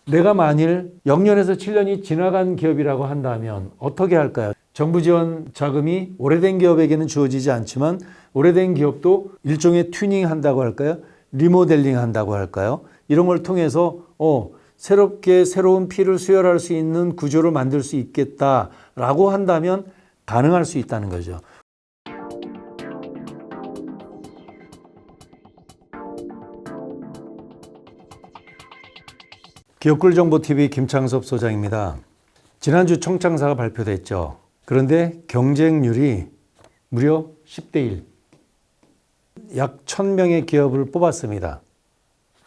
내가 만일 0년에서 7년이 지나간 기업이라고 한다면 어떻게 할까요? 정부 지원 자금이 오래된 기업에게는 주어지지 않지만 오래된 기업도 일종의 튜닝 한다고 할까요? 리모델링 한다고 할까요? 이런 걸 통해서 새롭게 새로운 피를 수혈할 수 있는 구조를 만들 수 있겠다라고 한다면 가능할 수 있다는 거죠. 기업꿀정보TV 김창섭 소장입니다. 지난주 청창사가 발표됐죠. 그런데 경쟁률이 무려 10대 1. 약 1000명의 기업을 뽑았습니다.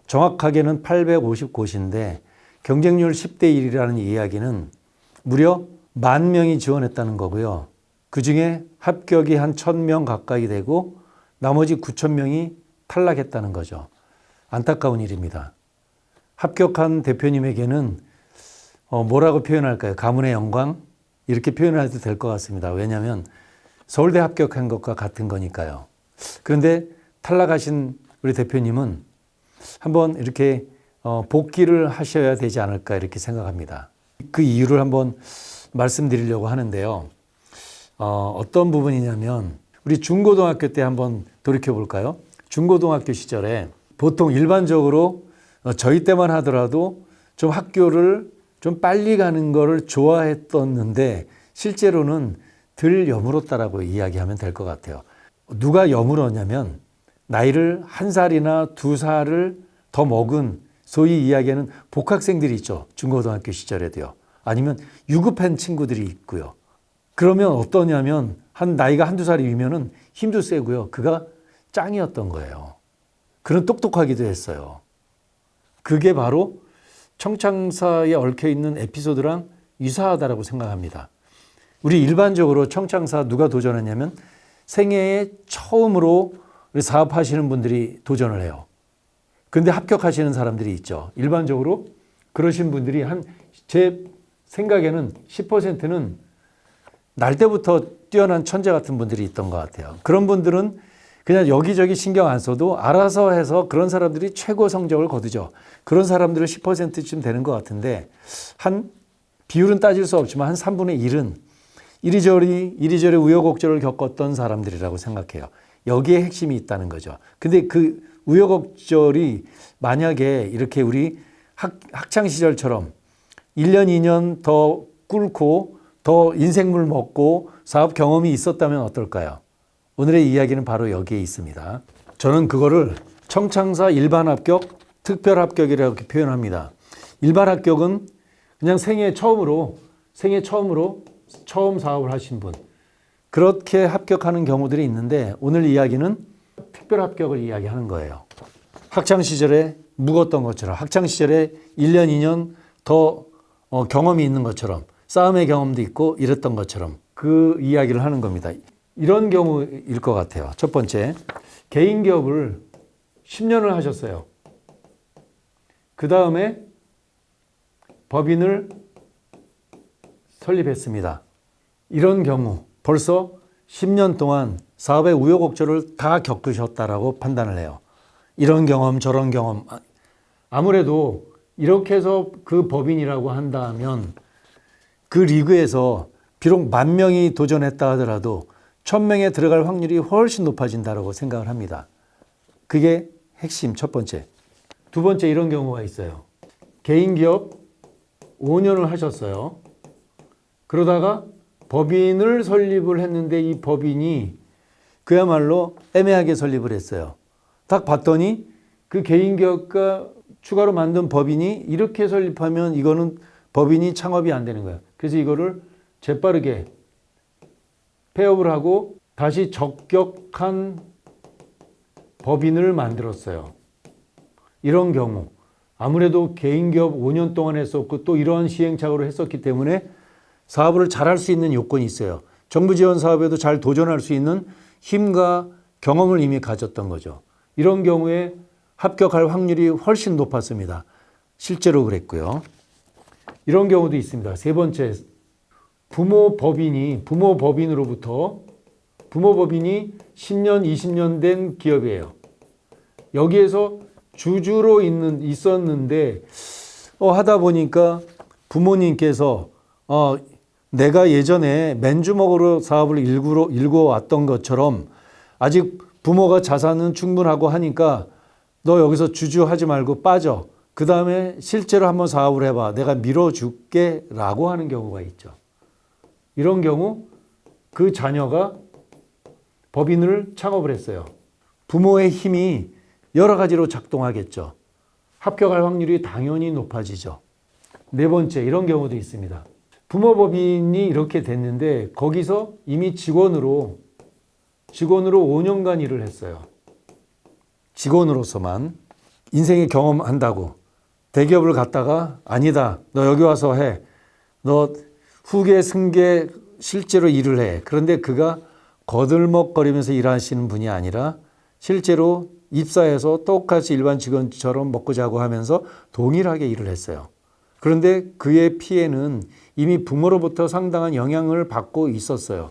정확하게는 850곳인데 경쟁률 10대 1이라는 이야기는 무려 10,000명이 지원했다는 거고요. 그중에 합격이 한 1000명 가까이 되고 나머지 9,000명이 탈락했다는 거죠. 안타까운 일입니다. 합격한 대표님에게는 뭐라고 표현할까요? 가문의 영광? 이렇게 표현해도 될 것 같습니다. 왜냐하면 서울대 합격한 것과 같은 거니까요. 그런데 탈락하신 우리 대표님은 한번 이렇게 복귀를 하셔야 되지 않을까 이렇게 생각합니다. 그 이유를 한번 말씀드리려고 하는데요. 어떤 부분이냐면 우리 중고등학교 때 한번 돌이켜 볼까요? 중고등학교 시절에 보통 일반적으로 저희 때만 하더라도 좀 학교를 좀 빨리 가는 거를 좋아했었는데 실제로는 덜 여물었다라고 이야기하면 될 것 같아요. 누가 여물었냐면 나이를 1살이나 2살을 더 먹은 소위 이야기하는 복학생들이 있죠. 중고등학교 시절에도요. 아니면 유급한 친구들이 있고요. 그러면 어떠냐면 나이가 1~2살이 위면은 힘도 세고요. 그가 짱이었던 거예요. 그는 똑똑하기도 했어요. 그게 바로 청창사에 얽혀있는 에피소드랑 유사하다고 생각합니다. 우리 일반적으로 청창사 누가 도전했냐면 생애에 처음으로 우리 사업하시는 분들이 도전을 해요. 그런데 합격하시는 사람들이 있죠. 일반적으로 그러신 분들이 제 생각에는 10%는 날 때부터 뛰어난 천재 같은 분들이 있던 것 같아요. 그런 분들은 그냥 여기저기 신경 안 써도 알아서 해서 그런 사람들이 최고 성적을 거두죠. 그런 사람들은 10%쯤 되는 것 같은데 비율은 따질 수 없지만 한 3분의 1은 이리저리 우여곡절을 겪었던 사람들이라고 생각해요. 여기에 핵심이 있다는 거죠. 근데 그 우여곡절이 만약에 이렇게 우리 학창시절처럼 1년, 2년 더 꿇고 더 인생물 먹고 사업 경험이 있었다면 어떨까요? 오늘의 이야기는 바로 여기에 있습니다. 저는 그거를 청창사 일반 합격, 특별 합격이라고 표현합니다. 일반 합격은 그냥 생애 처음으로 처음 사업을 하신 분. 그렇게 합격하는 경우들이 있는데 오늘 이야기는 특별 합격을 이야기하는 거예요. 학창시절에 묵었던 것처럼 학창시절에 1년, 2년 더 경험이 있는 것처럼 싸움의 경험도 있고 이랬던 것처럼 그 이야기를 하는 겁니다. 이런 경우일 것 같아요. 첫 번째, 개인 기업을 10년을 하셨어요. 그 다음에 법인을 설립했습니다. 이런 경우 벌써 10년 동안 사업의 우여곡절을 다 겪으셨다라고 판단을 해요. 이런 경험 저런 경험. 아무래도 이렇게 해서 그 법인이라고 한다면 그 리그에서 비록 10,000명이 도전했다 하더라도 1,000명에 들어갈 확률이 훨씬 높아진다고 생각을 합니다. 그게 핵심 첫 번째. 두 번째, 이런 경우가 있어요. 개인 기업 5년을 하셨어요. 그러다가 법인을 설립을 했는데 이 법인이 그야말로 애매하게 설립을 했어요. 딱 봤더니 그 개인 기업과 추가로 만든 법인이 이렇게 설립하면 이거는 법인이 창업이 안 되는 거예요. 그래서 이거를 재빠르게 폐업을 하고 다시 적격한 법인을 만들었어요. 이런 경우 아무래도 개인 기업 5년 동안 했었고 또 이러한 시행착오를 했었기 때문에 사업을 잘할 수 있는 요건이 있어요. 정부 지원 사업에도 잘 도전할 수 있는 힘과 경험을 이미 가졌던 거죠. 이런 경우에 합격할 확률이 훨씬 높았습니다. 실제로 그랬고요. 이런 경우도 있습니다. 세 번째, 부모 법인이 10년, 20년 된 기업이에요. 여기에서 주주로 있었는데 하다 보니까 부모님께서 내가 예전에 맨주먹으로 사업을 일구어왔던 것처럼 아직 부모가 자산은 충분하고 하니까 너 여기서 주저하지 말고 빠져. 그 다음에 실제로 한번 사업을 해봐. 내가 밀어줄게 라고 하는 경우가 있죠. 이런 경우 그 자녀가 법인을 창업을 했어요. 부모의 힘이 여러 가지로 작동하겠죠. 합격할 확률이 당연히 높아지죠. 네 번째, 이런 경우도 있습니다. 부모 법인이 이렇게 됐는데 거기서 이미 직원으로 5년간 일을 했어요. 직원으로서만 인생의 경험한다고 대기업을 갔다가 아니다. 너 여기 와서 해. 너 후계 승계 실제로 일을 해. 그런데 그가 거들먹거리면서 일하시는 분이 아니라 실제로 입사해서 똑같이 일반 직원처럼 먹고 자고 하면서 동일하게 일을 했어요. 그런데 그의 피해는 이미 부모로부터 상당한 영향을 받고 있었어요.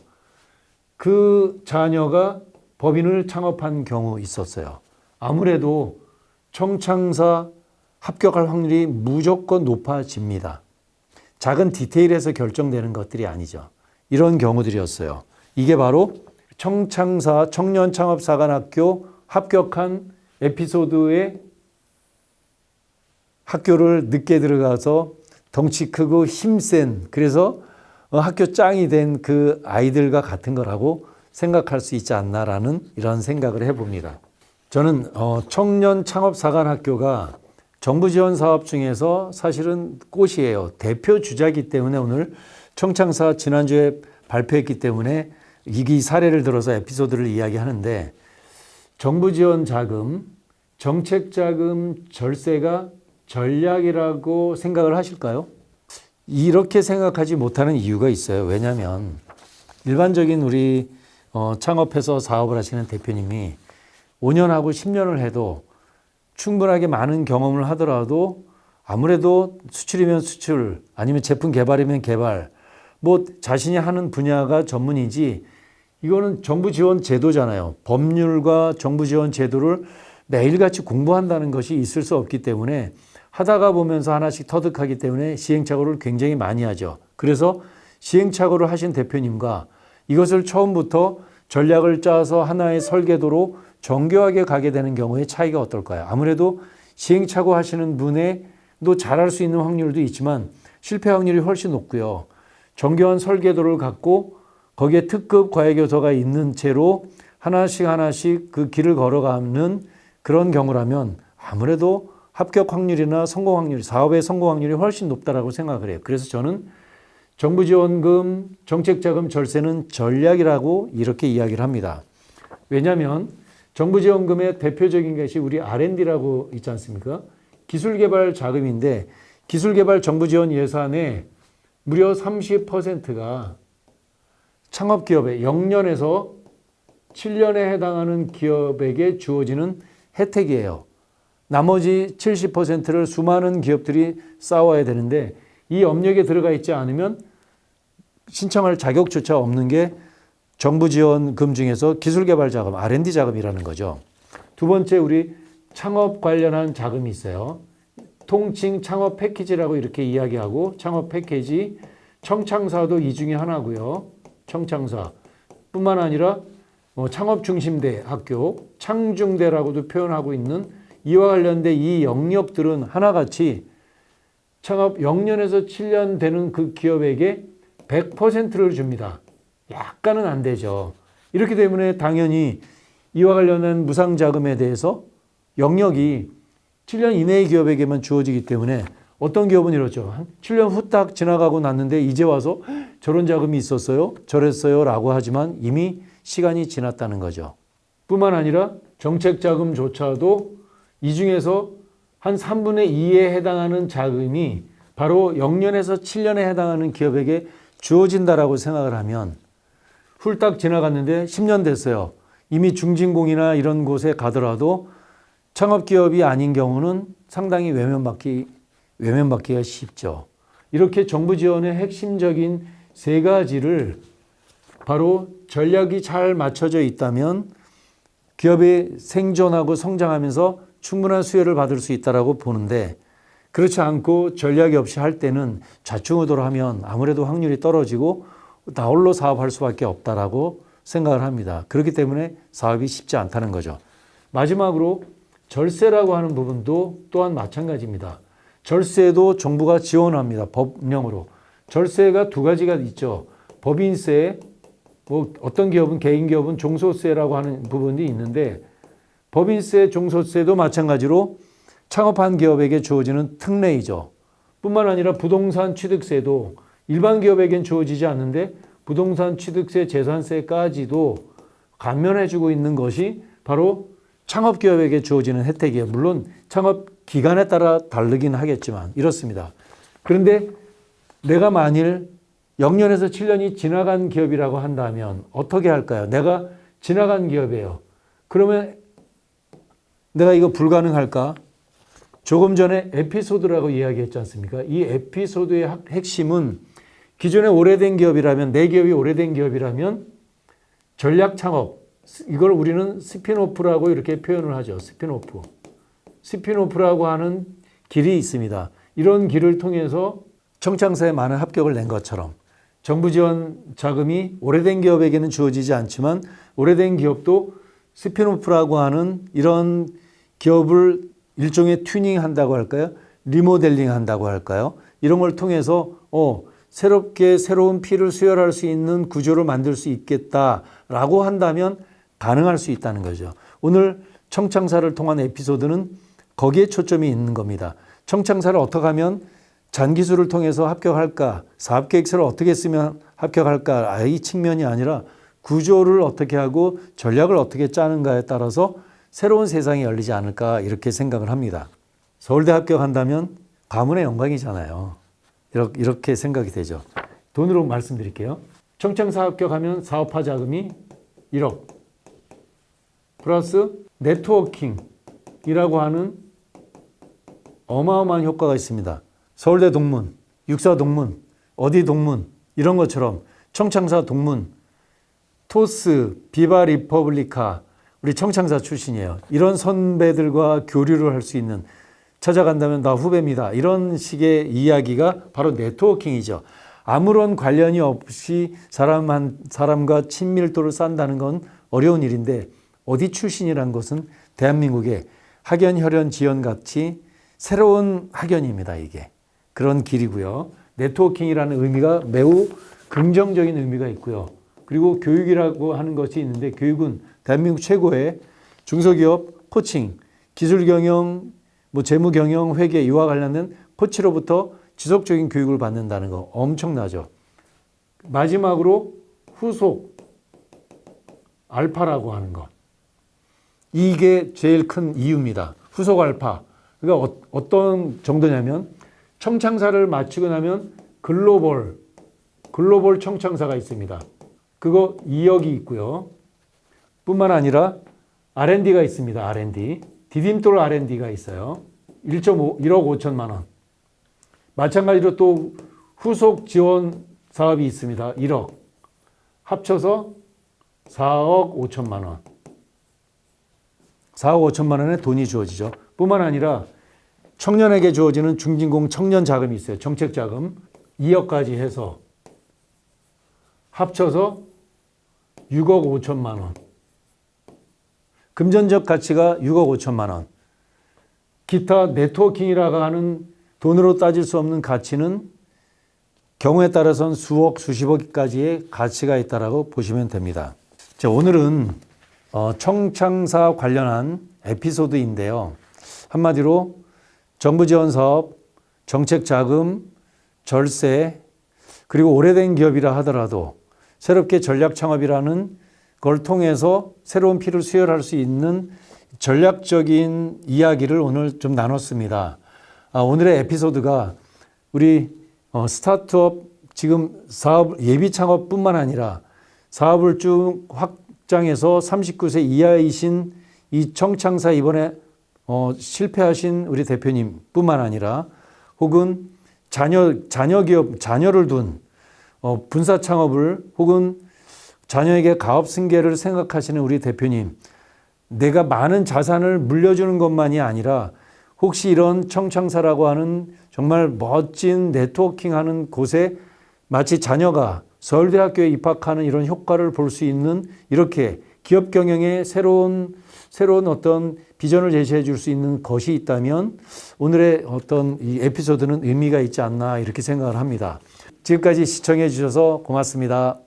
그 자녀가 법인을 창업한 경우 있었어요. 아무래도 청창사 합격할 확률이 무조건 높아집니다. 작은 디테일에서 결정되는 것들이 아니죠. 이런 경우들이었어요. 이게 바로 청창사 청년창업사관학교 합격한 에피소드의 학교를 늦게 들어가서 덩치 크고 힘센 그래서 학교 짱이 된 그 아이들과 같은 거라고 생각할 수 있지 않나라는 이런 생각을 해봅니다. 저는 청년창업사관학교가 정부 지원 사업 중에서 사실은 꽃이에요. 대표 주자이기 때문에 오늘 청창사 지난주에 발표했기 때문에 이 사례를 들어서 에피소드를 이야기하는데 정부 지원 자금, 정책 자금 절세가 전략이라고 생각을 하실까요? 이렇게 생각하지 못하는 이유가 있어요. 왜냐하면 일반적인 우리 창업해서 사업을 하시는 대표님이 5년하고 10년을 해도 충분하게 많은 경험을 하더라도 아무래도 수출이면 수출 아니면 제품 개발이면 개발 뭐 자신이 하는 분야가 전문이지 이거는 정부 지원 제도잖아요. 법률과 정부 지원 제도를 매일같이 공부한다는 것이 있을 수 없기 때문에 하다가 보면서 하나씩 터득하기 때문에 시행착오를 굉장히 많이 하죠. 그래서 시행착오를 하신 대표님과 이것을 처음부터 전략을 짜서 하나의 설계도로 정교하게 가게 되는 경우의 차이가 어떨까요? 아무래도 시행착오 하시는 분도 잘할 수 있는 확률도 있지만 실패 확률이 훨씬 높고요. 정교한 설계도를 갖고 거기에 특급 과외교사가 있는 채로 하나씩 그 길을 걸어가는 그런 경우라면 아무래도 합격 확률이나 성공 확률, 사업의 성공 확률이 훨씬 높다라고 생각을 해요. 그래서 저는 정부 지원금, 정책자금 절세는 전략이라고 이렇게 이야기를 합니다. 왜냐하면 정부 지원금의 대표적인 것이 우리 R&D라고 있지 않습니까? 기술개발 자금인데 기술개발 정부 지원 예산의 무려 30%가 창업기업의 0년에서 7년에 해당하는 기업에게 주어지는 혜택이에요. 나머지 70%를 수많은 기업들이 쌓아야 되는데 이 업력에 들어가 있지 않으면 신청할 자격조차 없는 게 정부 지원금 중에서 기술개발 자금, R&D 자금이라는 거죠. 두 번째 우리 창업 관련한 자금이 있어요. 통칭 창업 패키지라고 이렇게 이야기하고 창업 패키지, 청창사도 이 중에 하나고요. 청창사 뿐만 아니라 창업 중심대 학교, 창중대라고도 표현하고 있는 이와 관련된 이 영역들은 하나같이 창업 0년에서 7년 되는 그 기업에게 100%를 줍니다. 약간은 안 되죠. 이렇기 때문에 당연히 이와 관련된 무상자금에 대해서 영역이 7년 이내의 기업에게만 주어지기 때문에 어떤 기업은 이렇죠. 한 7년 후딱 지나가고 났는데 이제 와서 저런 자금이 있었어요? 저랬어요? 라고 하지만 이미 시간이 지났다는 거죠. 뿐만 아니라 정책자금조차도 이 중에서 한 3분의 2에 해당하는 자금이 바로 0년에서 7년에 해당하는 기업에게 주어진다라고 생각을 하면 훌딱 지나갔는데 10년 됐어요. 이미 중진공이나 이런 곳에 가더라도 창업기업이 아닌 경우는 상당히 외면받기가 쉽죠. 이렇게 정부 지원의 핵심적인 세 가지를 바로 전략이 잘 맞춰져 있다면 기업이 생존하고 성장하면서 충분한 수혜를 받을 수 있다고 보는데 그렇지 않고 전략이 없이 할 때는 좌충우돌 하면 아무래도 확률이 떨어지고 나 홀로 사업할 수밖에 없다라고 생각을 합니다. 그렇기 때문에 사업이 쉽지 않다는 거죠. 마지막으로 절세라고 하는 부분도 또한 마찬가지입니다. 절세도 정부가 지원합니다. 법령으로. 절세가 두 가지가 있죠. 법인세, 뭐 어떤 기업은 개인 기업은 종소세라고 하는 부분이 있는데 법인세, 종소세도 마찬가지로 창업한 기업에게 주어지는 특례이죠. 뿐만 아니라 부동산 취득세도 일반 기업에겐 주어지지 않는데 부동산 취득세, 재산세까지도 감면해주고 있는 것이 바로 창업기업에게 주어지는 혜택이에요. 물론 창업 기간에 따라 다르긴 하겠지만 이렇습니다. 그런데 내가 만일 0년에서 7년이 지나간 기업이라고 한다면 어떻게 할까요? 내가 지나간 기업이에요. 그러면 내가 이거 불가능할까? 조금 전에 에피소드라고 이야기했지 않습니까? 이 에피소드의 핵심은 기존에 오래된 기업이라면, 내 기업이 오래된 기업이라면 전략 창업, 이걸 우리는 스핀오프라고 이렇게 표현을 하죠. 스핀오프. 스핀오프라고 하는 길이 있습니다. 이런 길을 통해서 청창사에 많은 합격을 낸 것처럼 정부 지원 자금이 오래된 기업에게는 주어지지 않지만 오래된 기업도 스핀오프라고 하는 이런 기업을 일종의 튜닝 한다고 할까요? 리모델링 한다고 할까요? 이런 걸 통해서 새롭게 새로운 피를 수혈할 수 있는 구조를 만들 수 있겠다라고 한다면 가능할 수 있다는 거죠. 오늘 청창사를 통한 에피소드는 거기에 초점이 있는 겁니다. 청창사를 어떻게 하면 잔기술을 통해서 합격할까? 사업계획서를 어떻게 쓰면 합격할까? 이 측면이 아니라 구조를 어떻게 하고 전략을 어떻게 짜는가에 따라서 새로운 세상이 열리지 않을까 이렇게 생각을 합니다. 서울대 합격한다면 가문의 영광이잖아요. 이렇게 생각이 되죠. 돈으로 말씀드릴게요. 청창사 합격하면 사업화 자금이 1억 플러스 네트워킹이라고 하는 어마어마한 효과가 있습니다. 서울대 동문, 육사 동문, 어디 동문 이런 것처럼 청창사 동문, 토스, 비바 리퍼블리카 우리 청창사 출신이에요. 이런 선배들과 교류를 할 수 있는 찾아간다면 나 후배입니다. 이런 식의 이야기가 바로 네트워킹이죠. 아무런 관련이 없이 사람과 친밀도를 쌓는다는 건 어려운 일인데 어디 출신이란 것은 대한민국의 학연, 혈연, 지연 같이 새로운 학연입니다. 이게. 그런 길이고요. 네트워킹이라는 의미가 매우 긍정적인 의미가 있고요. 그리고 교육이라고 하는 것이 있는데 교육은 대한민국 최고의 중소기업 코칭, 기술경영, 재무경영, 회계 이와 관련된 코치로부터 지속적인 교육을 받는다는 거 엄청나죠. 마지막으로 후속 알파라고 하는 것. 이게 제일 큰 이유입니다. 후속 알파. 그러니까 어떤 정도냐면 청창사를 마치고 나면 글로벌 청창사가 있습니다. 그거 2억이 있고요. 뿐만 아니라 R&D가 있습니다. R&D. 디딤돌 R&D가 있어요. 1억 5천만 원. 마찬가지로 또 후속 지원 사업이 있습니다. 1억. 합쳐서 4억 5천만 원. 4억 5천만 원의 돈이 주어지죠. 뿐만 아니라 청년에게 주어지는 중진공 청년 자금이 있어요. 정책 자금 2억까지 해서 합쳐서 6억 5천만 원. 금전적 가치가 6억 5천만 원. 기타 네트워킹이라고 하는 돈으로 따질 수 없는 가치는 경우에 따라서는 수억, 수십억까지의 가치가 있다고 보시면 됩니다. 자, 오늘은 청창사 관련한 에피소드인데요. 한마디로 정부 지원 사업, 정책 자금, 절세, 그리고 오래된 기업이라 하더라도 새롭게 전략 창업이라는 걸 통해서 새로운 피를 수혈할 수 있는 전략적인 이야기를 오늘 좀 나눴습니다. 오늘의 에피소드가 우리 스타트업 지금 사업 예비 창업뿐만 아니라 사업을 쭉 확장해서 39세 이하이신 이 청창사 이번에 실패하신 우리 대표님뿐만 아니라 혹은 자녀 기업 자녀를 둔 분사 창업을 혹은 자녀에게 가업 승계를 생각하시는 우리 대표님, 내가 많은 자산을 물려주는 것만이 아니라 혹시 이런 청창사라고 하는 정말 멋진 네트워킹하는 곳에 마치 자녀가 서울대학교에 입학하는 이런 효과를 볼 수 있는 이렇게 기업 경영의 새로운 어떤 비전을 제시해 줄 수 있는 것이 있다면 오늘의 어떤 이 에피소드는 의미가 있지 않나 이렇게 생각을 합니다. 지금까지 시청해 주셔서 고맙습니다.